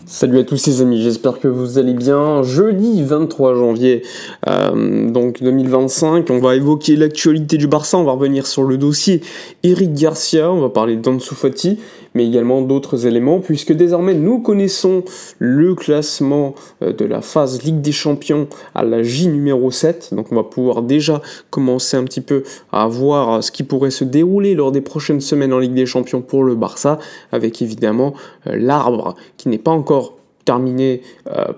Salut à tous les amis, j'espère que vous allez bien. Jeudi 23 janvier donc 2025, on va évoquer l'actualité du Barça, on va revenir sur le dossier Eric Garcia, on va parler d'Ansu Fati, mais également d'autres éléments, puisque désormais nous connaissons le classement de la phase Ligue des Champions à la J numéro 7, donc on va pouvoir déjà commencer un petit peu à voir ce qui pourrait se dérouler lors des prochaines semaines en Ligue des Champions pour le Barça, avec évidemment l'arbre qui n'est pas encore terminé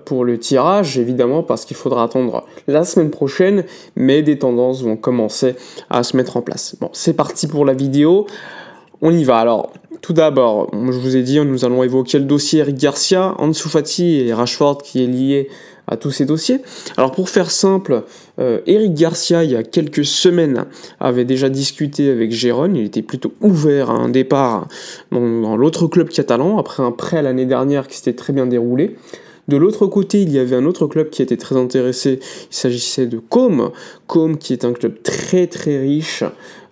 pour le tirage, évidemment, parce qu'il faudra attendre la semaine prochaine, mais des tendances vont commencer à se mettre en place. Bon, c'est parti pour la vidéo, on y va. Alors, tout d'abord, je vous ai dit, nous allons évoquer le dossier Eric Garcia, Ansu Fati et Rashford qui est lié à tous ces dossiers. Alors pour faire simple, Eric Garcia, il y a quelques semaines, avait déjà discuté avec Gérone, il était plutôt ouvert à un départ dans l'autre club catalan, après un prêt l'année dernière qui s'était très bien déroulé. De l'autre côté, il y avait un autre club qui était très intéressé, il s'agissait de Côme, qui est un club très très riche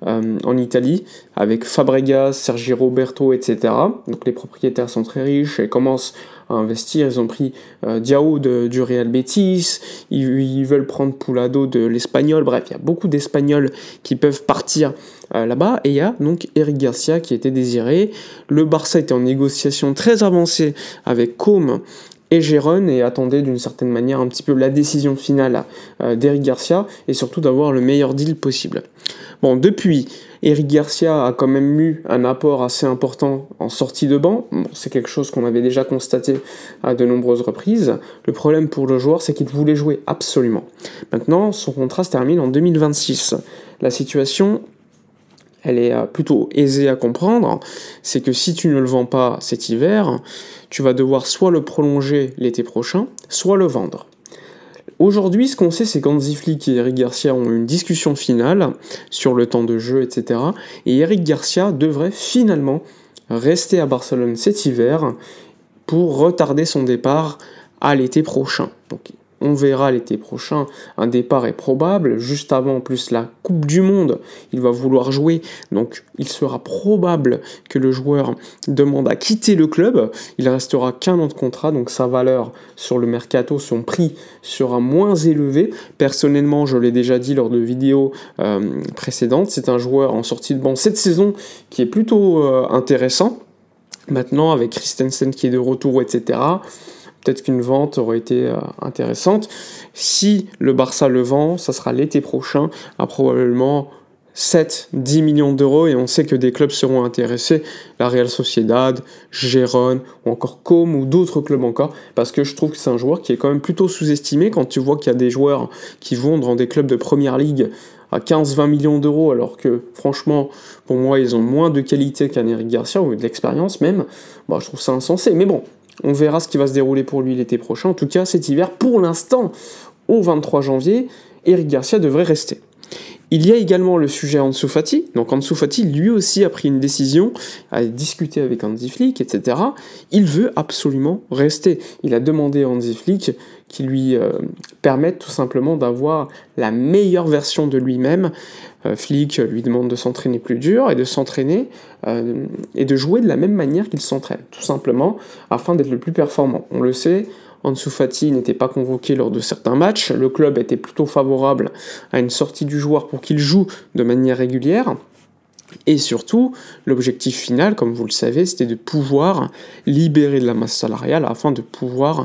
en Italie, avec Fabregas, Sergi Roberto, etc. Donc les propriétaires sont très riches et commencent à investir. Ils ont pris Diao du Real Betis, ils veulent prendre Poulado de l'Espagnol, bref, il y a beaucoup d'Espagnols qui peuvent partir là-bas, et il y a donc Eric Garcia qui était désiré. Le Barça était en négociation très avancée avec Côme et Gérone et attendait d'une certaine manière un petit peu la décision finale d'Eric Garcia et surtout d'avoir le meilleur deal possible. Bon, depuis, Eric Garcia a quand même eu un apport assez important en sortie de banc. Bon, c'est quelque chose qu'on avait déjà constaté à de nombreuses reprises. Le problème pour le joueur, c'est qu'il voulait jouer absolument. Maintenant, son contrat se termine en 2026. La situation, elle est plutôt aisée à comprendre, c'est que si tu ne le vends pas cet hiver, tu vas devoir soit le prolonger l'été prochain, soit le vendre. Aujourd'hui, ce qu'on sait, c'est qu'Hansi Flick et Eric Garcia ont une discussion finale sur le temps de jeu, etc. Et Eric Garcia devrait finalement rester à Barcelone cet hiver pour retarder son départ à l'été prochain. Donc, on verra l'été prochain, un départ est probable, juste avant en plus la Coupe du Monde, il va vouloir jouer, donc il sera probable que le joueur demande à quitter le club, il restera qu'un an de contrat, donc sa valeur sur le mercato, son prix sera moins élevé. Personnellement, je l'ai déjà dit lors de vidéos précédentes, c'est un joueur en sortie de banc cette saison qui est plutôt intéressant. Maintenant, avec Christensen qui est de retour, etc., peut-être qu'une vente aurait été intéressante. Si le Barça le vend, ça sera l'été prochain, à probablement 7-10 millions d'euros, et on sait que des clubs seront intéressés, la Real Sociedad, Gérone, ou encore Côme, ou d'autres clubs encore, parce que je trouve que c'est un joueur qui est quand même plutôt sous-estimé, quand tu vois qu'il y a des joueurs qui vont dans des clubs de première ligue à 15-20 millions d'euros, alors que franchement, pour moi, ils ont moins de qualité qu'un Eric Garcia, ou de l'expérience même, bah, je trouve ça insensé, mais bon, on verra ce qui va se dérouler pour lui l'été prochain. En tout cas, cet hiver, pour l'instant, au 23 janvier, Eric Garcia devrait rester. Il y a également le sujet Ansu Fati. Donc Ansu Fati, lui aussi, a pris une décision, a discuté avec Hansi Flick, etc. Il veut absolument rester. Il a demandé à Hansi Flick qu'il lui permette tout simplement d'avoir la meilleure version de lui-même. Flick lui demande de s'entraîner plus dur et de s'entraîner et de jouer de la même manière qu'il s'entraîne, tout simplement, afin d'être le plus performant. On le sait, Ansu Fati n'était pas convoqué lors de certains matchs, le club était plutôt favorable à une sortie du joueur pour qu'il joue de manière régulière, et surtout, l'objectif final, comme vous le savez, c'était de pouvoir libérer de la masse salariale afin de pouvoir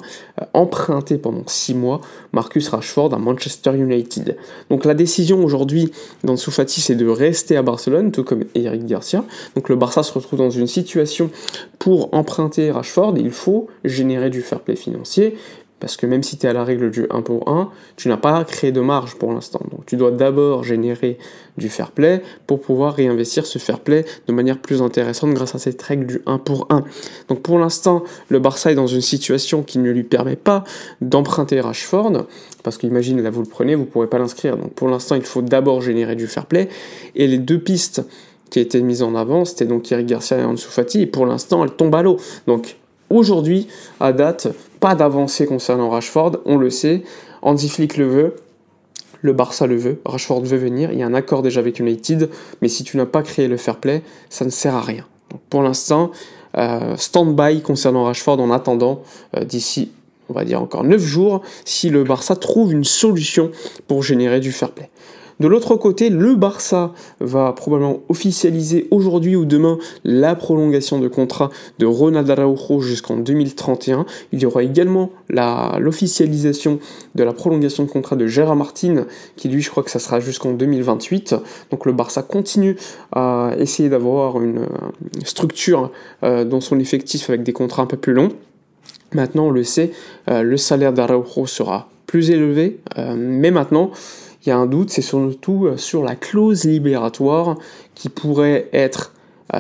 emprunter pendant 6 mois Marcus Rashford à Manchester United. Donc la décision aujourd'hui d'Ansu Fati, c'est de rester à Barcelone, tout comme Eric Garcia. Donc le Barça se retrouve dans une situation pour emprunter Rashford, il faut générer du fair play financier, parce que même si tu es à la règle du 1 pour 1, tu n'as pas créé de marge pour l'instant. Donc tu dois d'abord générer du fair play pour pouvoir réinvestir ce fair play de manière plus intéressante grâce à cette règle du 1 pour 1. Donc pour l'instant, le Barça est dans une situation qui ne lui permet pas d'emprunter Rashford, parce qu'imagine, là vous le prenez, vous ne pourrez pas l'inscrire. Donc pour l'instant, il faut d'abord générer du fair play, et les deux pistes qui étaient mises en avant, c'était donc Eric Garcia et Ansu Fati, et pour l'instant, elles tombent à l'eau. Donc aujourd'hui, à date, pas d'avancée concernant Rashford, on le sait, Hansi Flick le veut, le Barça le veut, Rashford veut venir, il y a un accord déjà avec United, mais si tu n'as pas créé le fair play, ça ne sert à rien. Donc pour l'instant, stand-by concernant Rashford en attendant d'ici, on va dire encore 9 jours, si le Barça trouve une solution pour générer du fair play. De l'autre côté, le Barça va probablement officialiser aujourd'hui ou demain la prolongation de contrat de Ronald Araujo jusqu'en 2031. Il y aura également l'officialisation de la prolongation de contrat de Gérard Martin, qui lui, je crois que ça sera jusqu'en 2028. Donc le Barça continue à essayer d'avoir une structure dans son effectif avec des contrats un peu plus longs. Maintenant, on le sait, le salaire d'Araujo sera plus élevé, mais maintenant, il y a un doute, c'est surtout sur la clause libératoire qui pourrait être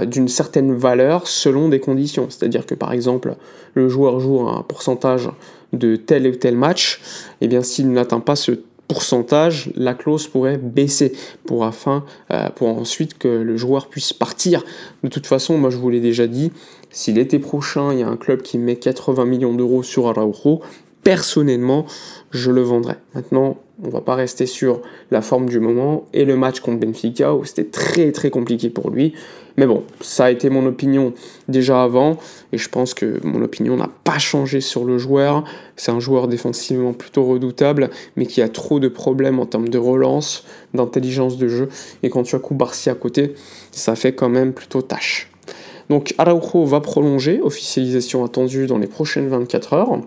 d'une certaine valeur selon des conditions. C'est-à-dire que par exemple, le joueur joue un pourcentage de tel ou tel match, et bien s'il n'atteint pas ce pourcentage, la clause pourrait baisser pour ensuite que le joueur puisse partir. De toute façon, moi je vous l'ai déjà dit, si l'été prochain il y a un club qui met 80 millions d'euros sur Araujo, personnellement, je le vendrai. Maintenant, on va pas rester sur la forme du moment et le match contre Benfica où c'était très très compliqué pour lui. Mais bon, ça a été mon opinion déjà avant et je pense que mon opinion n'a pas changé sur le joueur. C'est un joueur défensivement plutôt redoutable mais qui a trop de problèmes en termes de relance, d'intelligence de jeu et quand tu as Cubarsí à côté, ça fait quand même plutôt tâche. Donc Araujo va prolonger, officialisation attendue dans les prochaines 24 heures.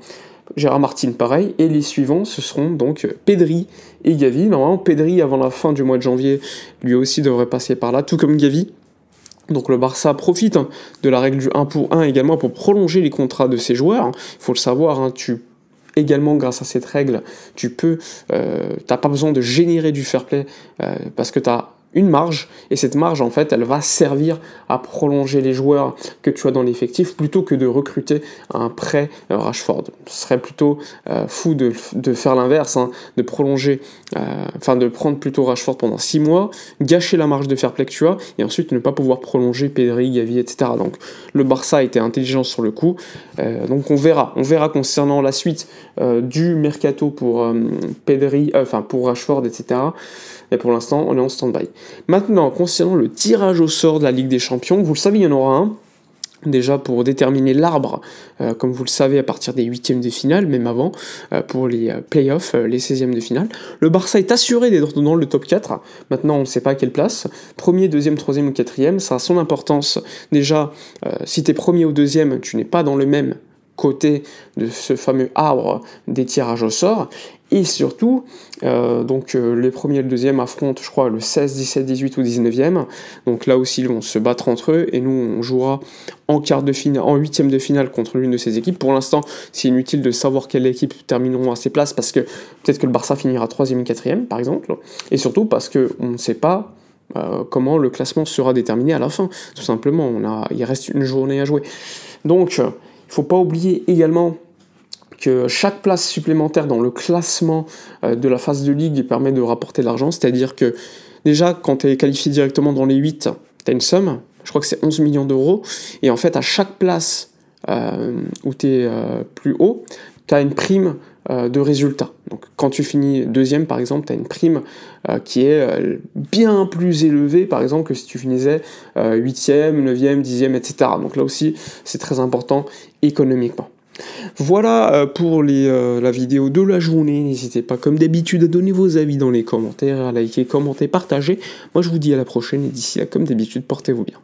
Gérard Martin pareil, et les suivants ce seront donc Pedri et Gavi. Normalement Pedri avant la fin du mois de janvier lui aussi devrait passer par là, tout comme Gavi. Donc le Barça profite de la règle du 1 pour 1 également pour prolonger les contrats de ses joueurs. Il faut le savoir, également grâce à cette règle, t'as pas besoin de générer du fair play parce que t'as une marge, et cette marge en fait elle va servir à prolonger les joueurs que tu as dans l'effectif plutôt que de recruter un prêt Rashford. Ce serait plutôt fou de faire l'inverse, de prolonger, de prendre plutôt Rashford pendant 6 mois, gâcher la marge de fair play que tu as, et ensuite ne pas pouvoir prolonger Pedri, Gavi, etc. Donc le Barça a été intelligent sur le coup, donc on verra concernant la suite du mercato pour Pedri, pour Rashford, etc. Et pour l'instant, on est en stand-by. Maintenant, concernant le tirage au sort de la Ligue des Champions, vous le savez, il y en aura un. Déjà pour déterminer l'arbre, comme vous le savez, à partir des 8e de finale, même avant, pour les playoffs, les 16e de finale. Le Barça est assuré d'être dans le top 4. Maintenant, on ne sait pas à quelle place. Premier, deuxième, troisième ou quatrième, ça a son importance. Déjà, si tu es premier ou deuxième, tu n'es pas dans le même côté de ce fameux arbre des tirages au sort. Et surtout, les premiers et le deuxième affrontent, je crois, le 16, 17, 18 ou 19e. Donc là aussi, ils vont se battre entre eux. Et nous, on jouera en 8e de finale contre l'une de ces équipes. Pour l'instant, c'est inutile de savoir quelle équipe termineront à ces places parce que peut-être que le Barça finira 3e ou 4e, par exemple. Et surtout parce qu'on ne sait pas comment le classement sera déterminé à la fin. Tout simplement, il reste une journée à jouer. Donc, il ne faut pas oublier également que chaque place supplémentaire dans le classement de la phase de ligue permet de rapporter de l'argent, c'est-à-dire que déjà quand tu es qualifié directement dans les 8, tu as une somme, je crois que c'est 11 millions d'euros, et en fait à chaque place où tu es plus haut, tu as une prime de résultat. Donc quand tu finis deuxième par exemple, tu as une prime qui est bien plus élevée par exemple que si tu finissais 8e, 9e, 10e, etc. Donc là aussi c'est très important économiquement. Voilà pour la vidéo de la journée. N'hésitez pas comme d'habitude à donner vos avis dans les commentaires, à liker, commenter, partager. Moi je vous dis à la prochaine et d'ici là comme d'habitude portez-vous bien.